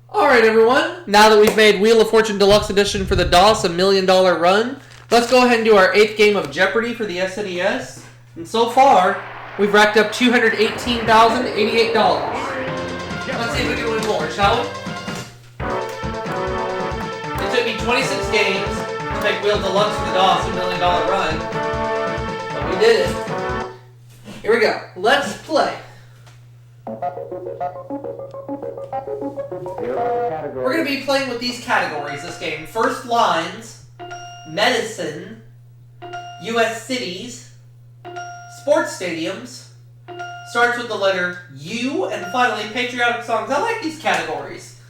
Alright everyone, now that we've made Wheel of Fortune Deluxe Edition for the DOS a $1 million run, let's go ahead and do our 8th game of Jeopardy for the SNES. And so far, we've racked up $218,088. Let's see if we can win more, shall we? It took me 26 games to make Wheel Deluxe for the DOS a $1 million run, but we did it. Here we go. Let's play. We're going to be playing with these categories this game. First lines, medicine, U.S. cities, sports stadiums, starts with the letter U, and finally patriotic songs. I like these categories.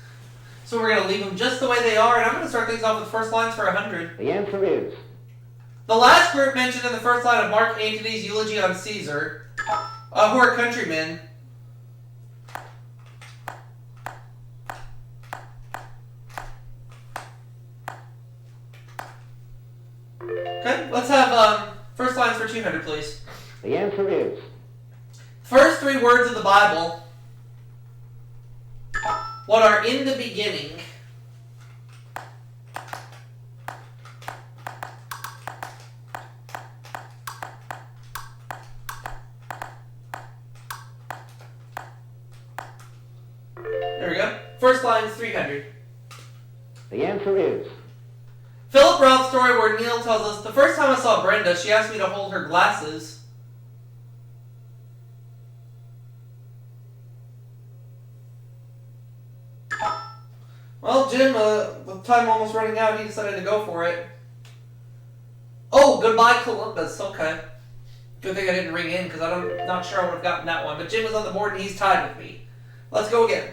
So we're going to leave them just the way they are, and I'm going to start things off with first lines for 100. The answer is... The last group mentioned in the first line of Mark Antony's eulogy on Caesar, who are countrymen. Okay, let's have first lines for 200, please. The answer is... First 3 words of the Bible. What are in the beginning? There we go. First line's 300. The answer is... Philip Roth's story where Neil tells us, the first time I saw Brenda, she asked me to hold her glasses. Well, Jim, with time almost running out, he decided to go for it. Oh, goodbye Columbus. Okay. Good thing I didn't ring in, because I'm not sure I would have gotten that one. But Jim was on the board, and he's tied with me. Let's go again.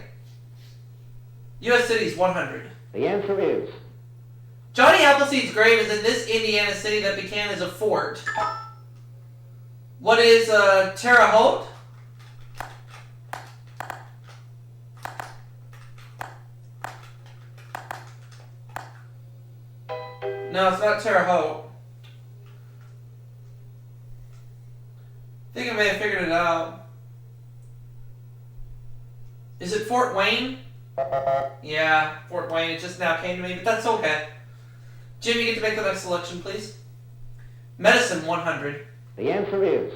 U.S. cities, 100. The answer is... Johnny Appleseed's grave is in this Indiana city that began as a fort. What is Terre Haute? No, it's not Terre Haute. I think I may have figured it out. Is it Fort Wayne? Yeah, Fort Wayne. It just now came to me, but that's okay. Jim, you get to make the next selection, please. Medicine, 100. The answer is...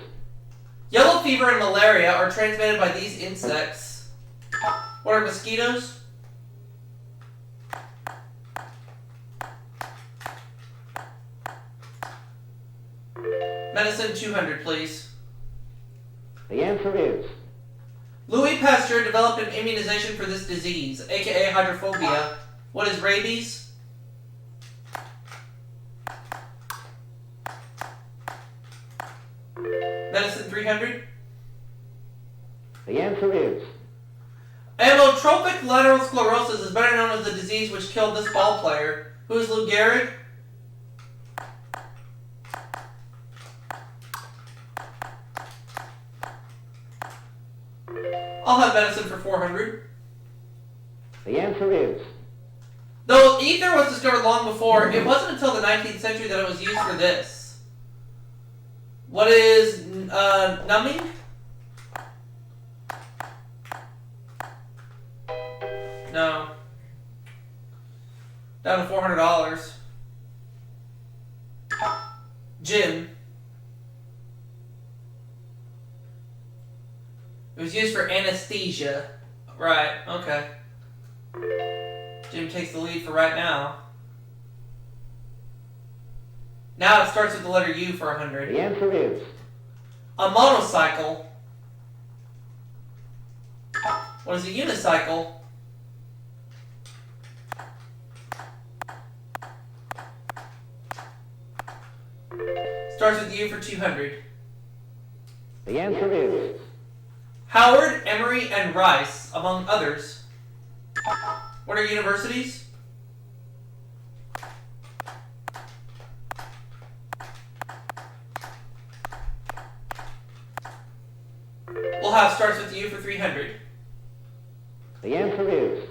Yellow fever and malaria are transmitted by these insects. What are mosquitoes? Medicine, 200, please. The answer is... Louis Pasteur developed an immunization for this disease, aka hydrophobia. What is rabies? Medicine, 300. The answer is... Amyotrophic lateral sclerosis is better known as the disease which killed this ball player. Who is Lou Gehrig? I'll have medicine for 400. The answer is... Though ether was discovered long before, it wasn't until the 19th century that it was used for this. What is numbing? No. Down to $400. Gin. It was used for anesthesia. Right, okay. Jim takes the lead for right now. Now it starts with the letter U for 100. The answer is... A motorcycle. What is a unicycle? Starts with U for 200. The answer is... Howard, Emory, and Rice, among others. What are universities? We'll have starts with U for 300. The answer is...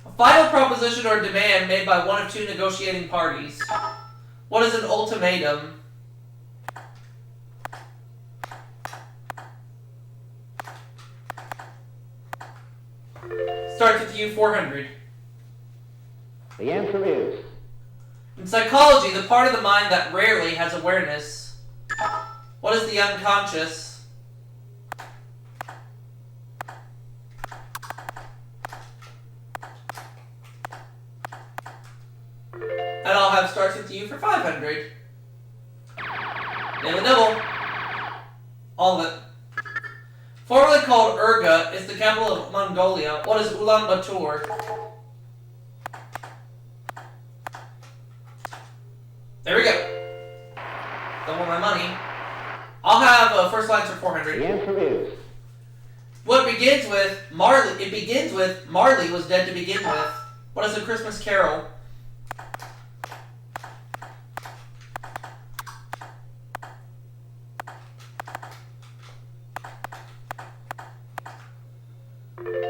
A final proposition or demand made by one of 2 negotiating parties. What is an ultimatum? starts with U, 400. The answer is In psychology, the part of the mind that rarely has awareness. What is the unconscious? And I'll have starts with U for 500. Name a double. All of it. Formerly called Urga, is the capital of Mongolia. What is Ulaanbaatar? There we go. Double my money. I'll have first lines for 400. the answer is What begins with Marley? It begins with Marley was dead to begin with. What is a Christmas Carol?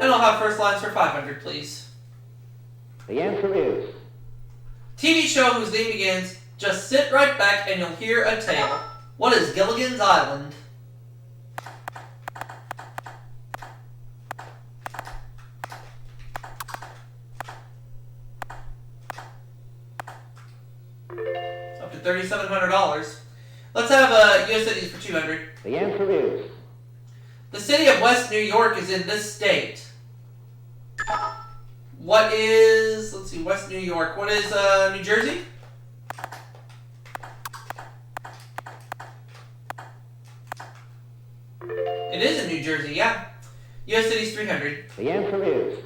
And I'll have first lines for 500, please. the answer is TV show whose name begins, just sit right back and you'll hear a tale. What is Gilligan's Island? It's up to $3,700. Let's have U.S. cities for 200. the answer is The city of West New York is in this state. What is, let's see, West New York. What is New Jersey? It is in New Jersey, yeah. U.S. cities 300. the answer is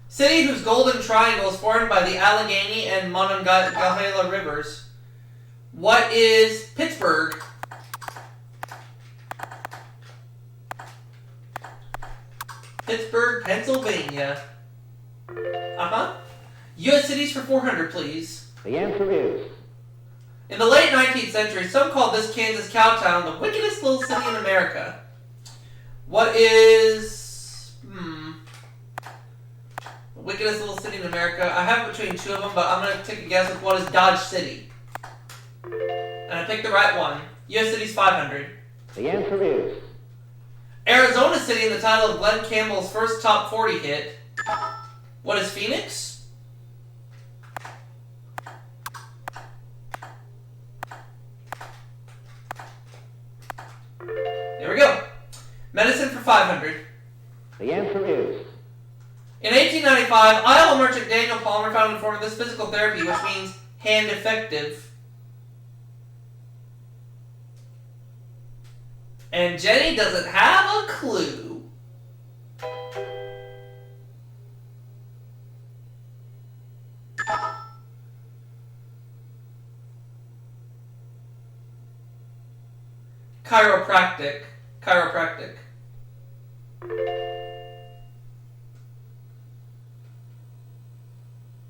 City whose golden triangle is formed by the Allegheny and Monongahela rivers. What is Pittsburgh? Pittsburgh, Pennsylvania. U.S. cities for 400, please. the answer is In the late 19th century, some called this Kansas Cowtown the wickedest little city in America. What is... the wickedest little city in America? I have between two of them, but I'm going to take a guess with what is Dodge City. And I picked the right one. U.S. cities 500. the answer is Arizona City in the title of Glenn Campbell's first top 40 hit. What is Phoenix? There we go. Medicine for 500. the answer is In 1895, Iowa merchant Daniel Palmer found and formed this physical therapy, which means hand effective. And Jenny doesn't have a clue. Chiropractic. Chiropractic.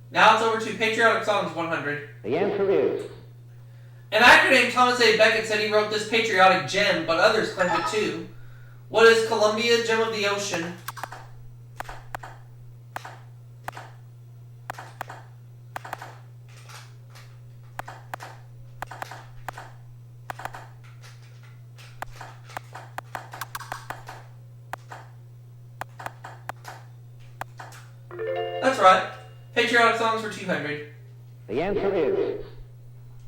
Now it's over to Patriotic Songs 100. the answer is An actor named Thomas A. Beckett said he wrote this patriotic gem, but others claimed it too. What is Columbia, Gem of the Ocean? That's right. Patriotic Songs for 200. the answer is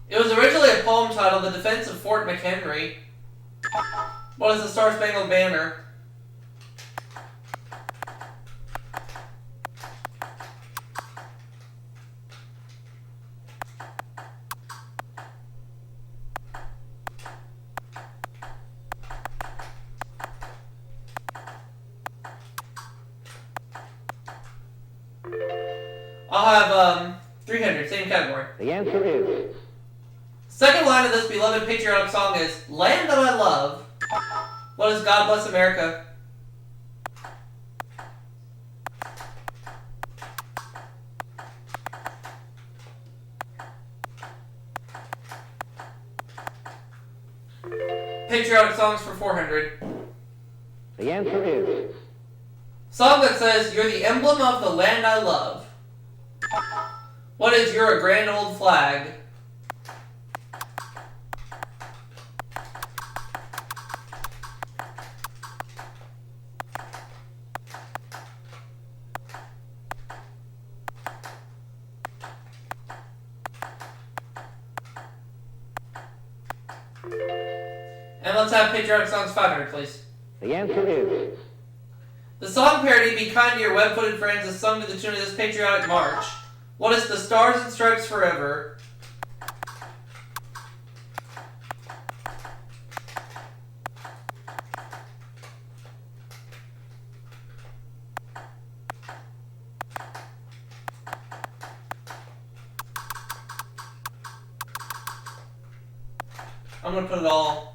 It was originally a poem titled The Defense of Fort McHenry. What is the Star Spangled Banner? I'll have 300, same category. the answer is Second line of this beloved patriotic song is Land That I Love. What is God Bless America? Patriotic songs for 400. the answer is Song that says, you're the emblem of the land I love. What is You're a Grand Old Flag? And let's have Patriotic Songs 500, please. The answer is The song parody Be Kind to Your Web-Footed Friends is sung to the tune of this patriotic march. What is the Stars and Stripes Forever? I'm going to put it all.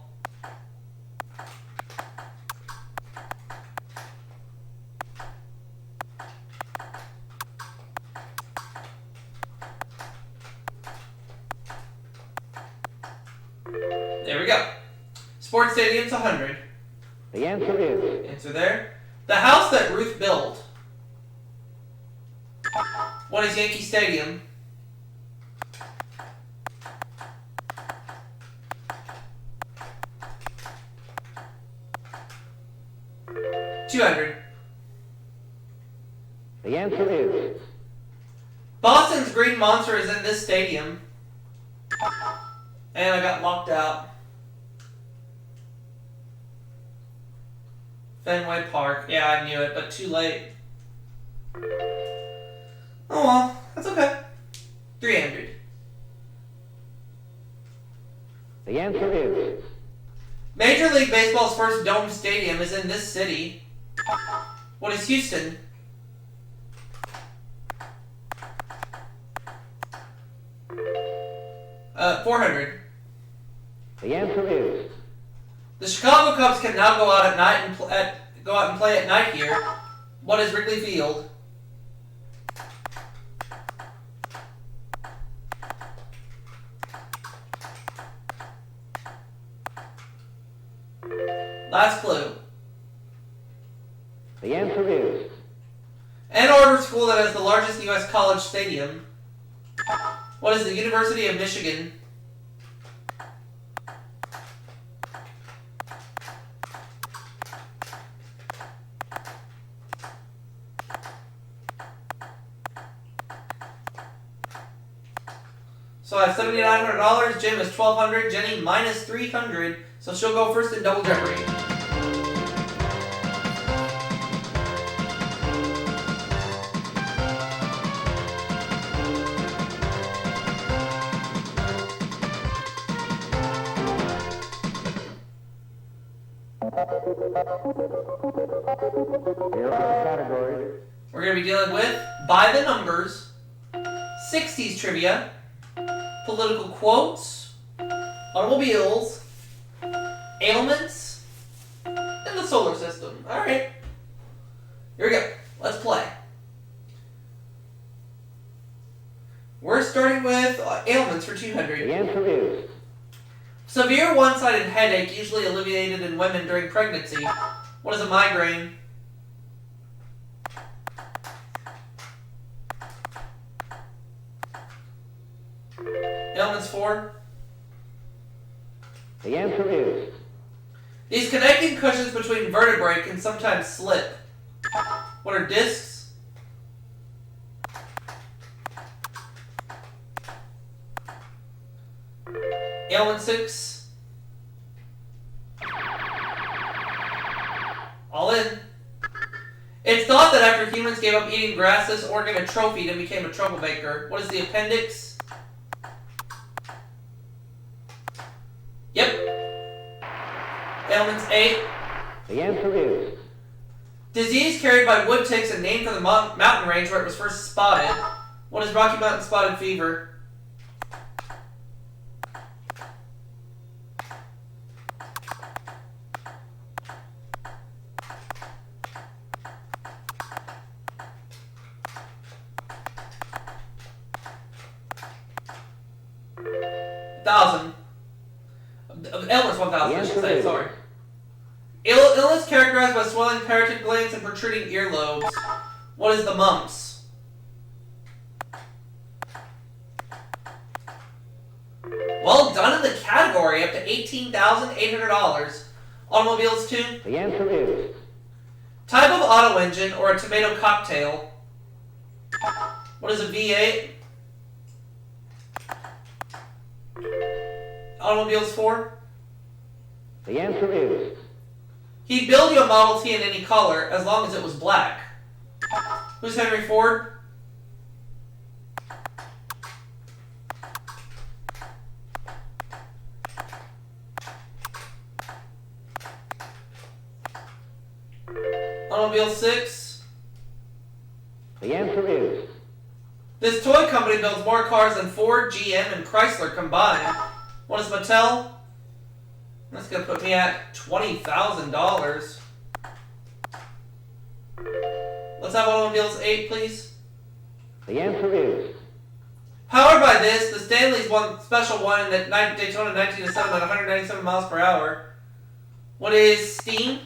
There we go. Sports Stadium's 100. the answer is Answer there. The house that Ruth built. What is Yankee Stadium? $200. the answer is Boston's Green Monster is in this stadium. And I got locked out. Fenway Park. Yeah, I knew it, but too late. Oh well, that's okay. 300. the answer is Major League Baseball's first domed stadium is in this city. What is Houston? $400. the answer is The Chicago Cubs can now go out at night and go out and play at night here. What is Wrigley Field? Last clue. the answer is Ann Arbor School that has the largest U.S. college stadium. What is the University of Michigan? So I have $7,900. Jim is $1,200. Jenny minus $300. So she'll go first in Double Jeopardy. here are the categories. We're going to be dealing with By the Numbers, 60s trivia, political quotes, automobiles, ailments, and the solar system. Alright. Here we go. Let's play. We're starting with ailments for The 200. answer is Severe one-sided headache usually alleviated in women during pregnancy. What is a migraine? Ailments 4. the answer is These connecting cushions between vertebrae can sometimes slip. What are discs? Ailment 6. All in. It's thought that after humans gave up eating grass, this organ atrophied and became a troublemaker. What is the appendix? Yep. Ailments 8. the answer is Disease carried by wood ticks and named for the mountain range where it was first spotted. What is Rocky Mountain Spotted Fever? Ailments 1,000, I should say, sorry. Illness characterized by swelling parotid glands and protruding earlobes. What is the mumps? Well done in the category, up to $18,800. Automobiles 2. the answer is Type of auto engine or a tomato cocktail. What is a V8? Automobiles 4. The answer is He'd build you a Model T in any color as long as it was black. Who's Henry Ford? Automobile 6. the answer is This toy company builds more cars than Ford, GM, and Chrysler combined. What is Mattel? That's going to put me at $20,000. Let's have Automobiles 8, please. the answer is Powered by this, the Stanleys won special one at Daytona 1907 at 197 miles per hour. What is Steam?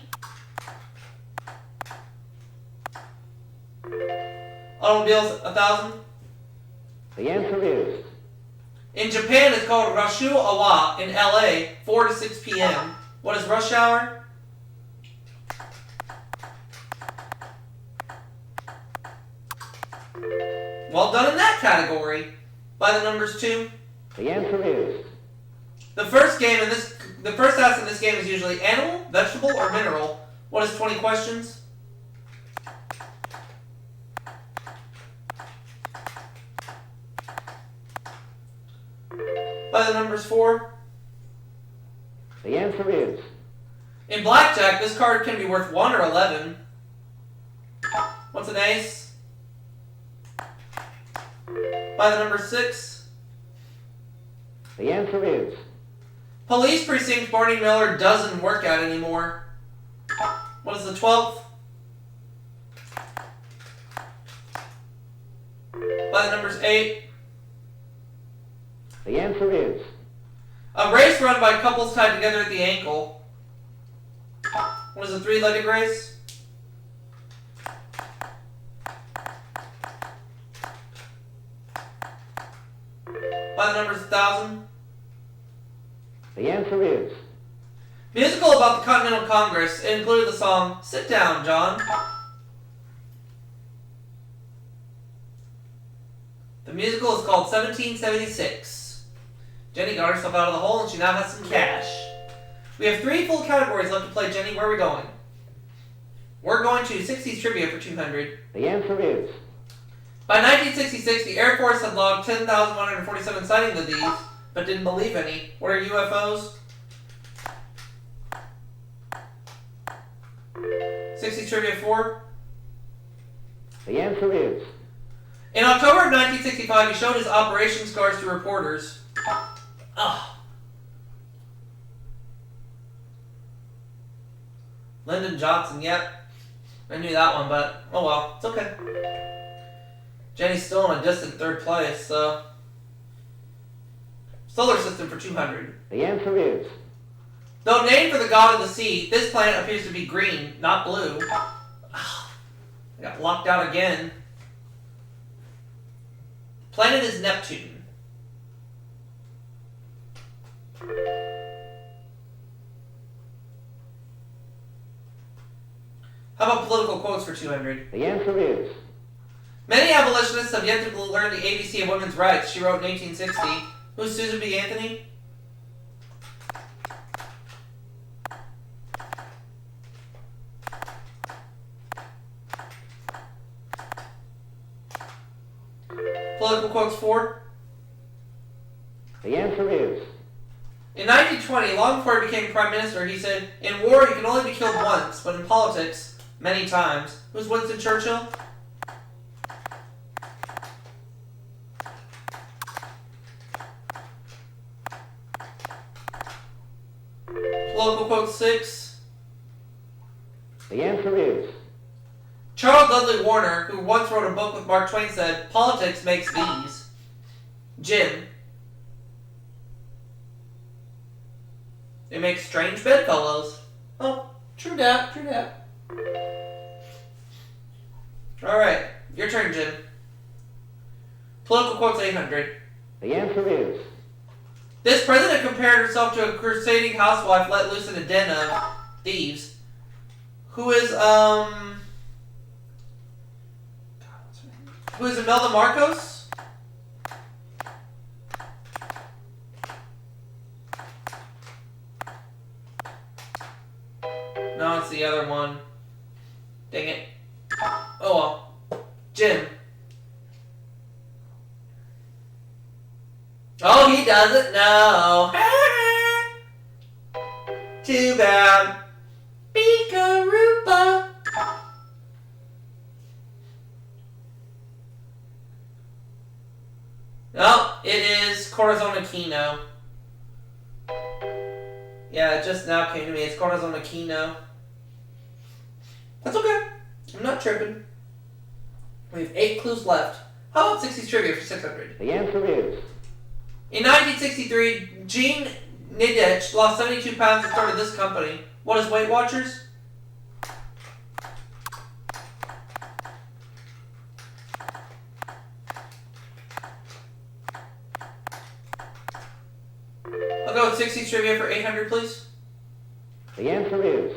Automobiles 1000. the answer is In Japan, it's called Rashu Awa. In LA, 4 to 6 p.m. What is rush hour? Well done in that category. By the numbers 2. the answer is The first ask in this game is usually animal, vegetable, or mineral. What is 20 questions? By the numbers 4. the answer is In blackjack, this card can be worth 1 or 11. What's an ace? By the number 6. the answer is Police precinct Barney Miller doesn't work out anymore. What is the 12th? By the numbers 8. the answer is A race run by couples tied together at the ankle. What is a 3-legged race? By the numbers 1000. the answer is Musical about the Continental Congress. It included the song Sit Down, John. The musical is called 1776. Jenny got herself out of the hole and she now has some cash. We have 3 full categories left to play, Jenny. Where are we going? We're going to 60s trivia for 200. the answer is By 1966, the Air Force had logged 10,147 sightings of these, but didn't believe any. What are UFOs? 60s trivia 4. the answer is In October of 1965, he showed his operation scars to reporters. Ugh. Lyndon Johnson, yep. I knew that one, but oh well, it's okay. Jenny's still in a distant 3rd place, so. Solar system for 200. the answer is Though named for the god of the sea, this planet appears to be green, not blue. Ugh. I got locked out again. Planet is Neptune. How about political quotes for 200? the answer is Many abolitionists have yet to learn the ABC of women's rights, she wrote in 1860. Who's Susan B. Anthony? Political quotes 4. the answer is In 1920, long before he became prime minister, he said, "In war, you can only be killed once, but in politics, many times." Who's Winston Churchill? Political quote 6. the answer is Charles Dudley Warner, who once wrote a book with Mark Twain, said, "Politics makes these." Jim. It makes strange bedfellows. Oh, true dat, true dat. Alright, your turn, Jim. Political quotes 800. the answer is This president compared herself to a crusading housewife let loose in a den of thieves. Who is Imelda Marcos? other one. Dang it. Oh well. Jim. Oh, he doesn't know. Too bad. Beakaroopa. Oh, it is Corazon Aquino. Yeah, it just now came to me. It's Corazon Aquino. That's okay. I'm not tripping. We have 8 clues left. How about 60s trivia for 600? The answer is... In 1963, Gene Nidech lost 72 pounds and started this company. What is Weight Watchers? I'll go with 60s trivia for 800, please. The answer is...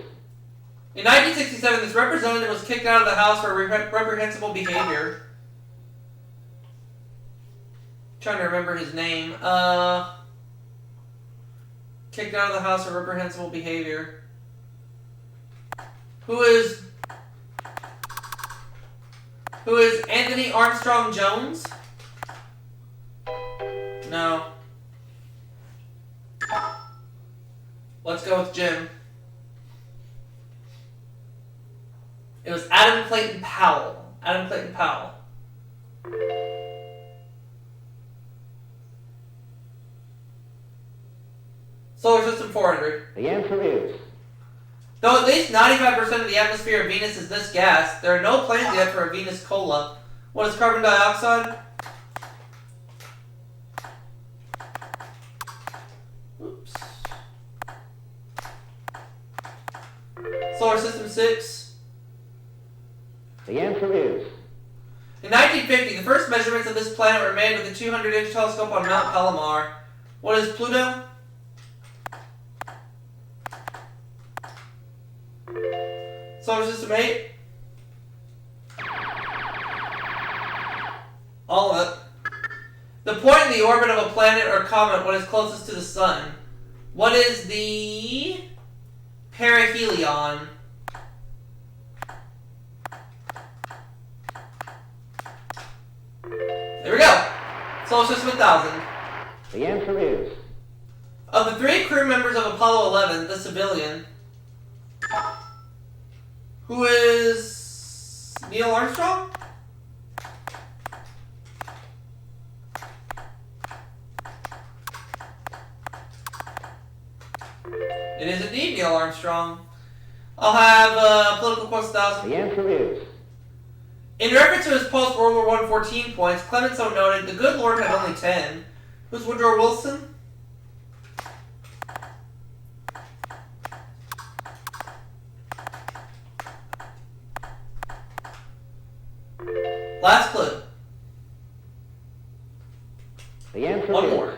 In 1967, this representative was kicked out of the House for reprehensible behavior. Trying to remember his name. Kicked out of the House for reprehensible behavior. Who is Anthony Armstrong Jones? No. Let's go with Jim. It was Adam Clayton Powell. Adam Clayton Powell. Solar System 400. The answer is... Though at least 95% of the atmosphere of Venus is this gas, there are no plans yet for a Venus cola. What is carbon dioxide? Oops. Solar System 6. The answer is... In 1950, the first measurements of this planet were made with a 200-inch telescope on Mount Palomar. What is Pluto? Solar System 8. All of it. The point in the orbit of a planet or comet what is closest to the Sun. What is the perihelion? There we go. Solar System 1000. The answer is... Of the 3 crew members of Apollo 11, the civilian, who is Neil Armstrong? It is indeed Neil Armstrong. I'll have political quotes 1000. The answer is... In reference to his post-World War I 14 points, Clemenceau noted, the good Lord had only 10. Who's Woodrow Wilson? Last clue. The answer One is... more.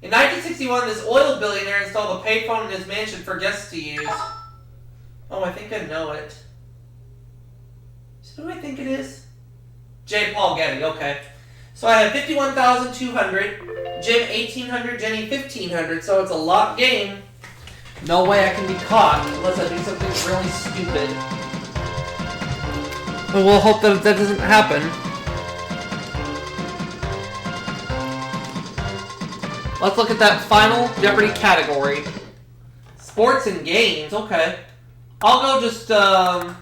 In 1961, this oil billionaire installed a payphone in his mansion for guests to use. Oh, I think I know it. So who do I think it is? J. Paul Getty, okay. So I have 51,200, Jim 1,800, Jenny 1,500, so it's a locked game. No way I can be caught unless I do something really stupid. But we'll hope that that doesn't happen. Let's look at that final Jeopardy category. Sports and games, okay. I'll go just, $12.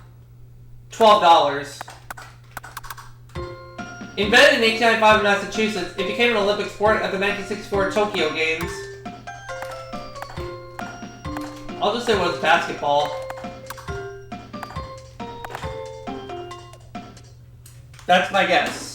Invented in 1895 in Massachusetts, it became an Olympic sport at the 1964 Tokyo Games. I'll just say it was basketball. That's my guess.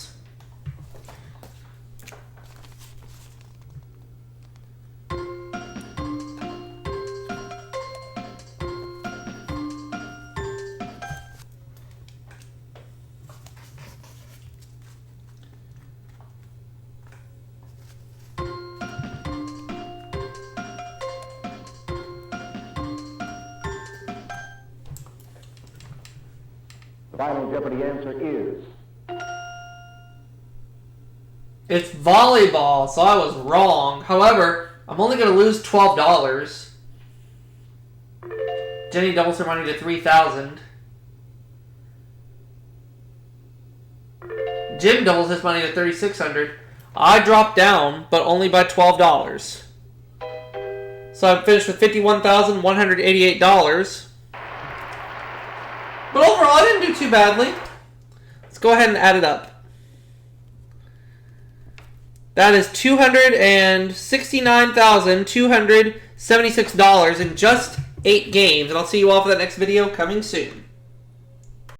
The final Jeopardy answer is... It's volleyball, so I was wrong. However, I'm only going to lose $12. Jenny doubles her money to $3,000. Jim doubles his money to $3,600. I dropped down, but only by $12. So I'm finished with $51,188. But overall, I didn't do too badly. Let's go ahead and add it up. That is $269,276 in just 8 games. And I'll see you all for that next video coming soon.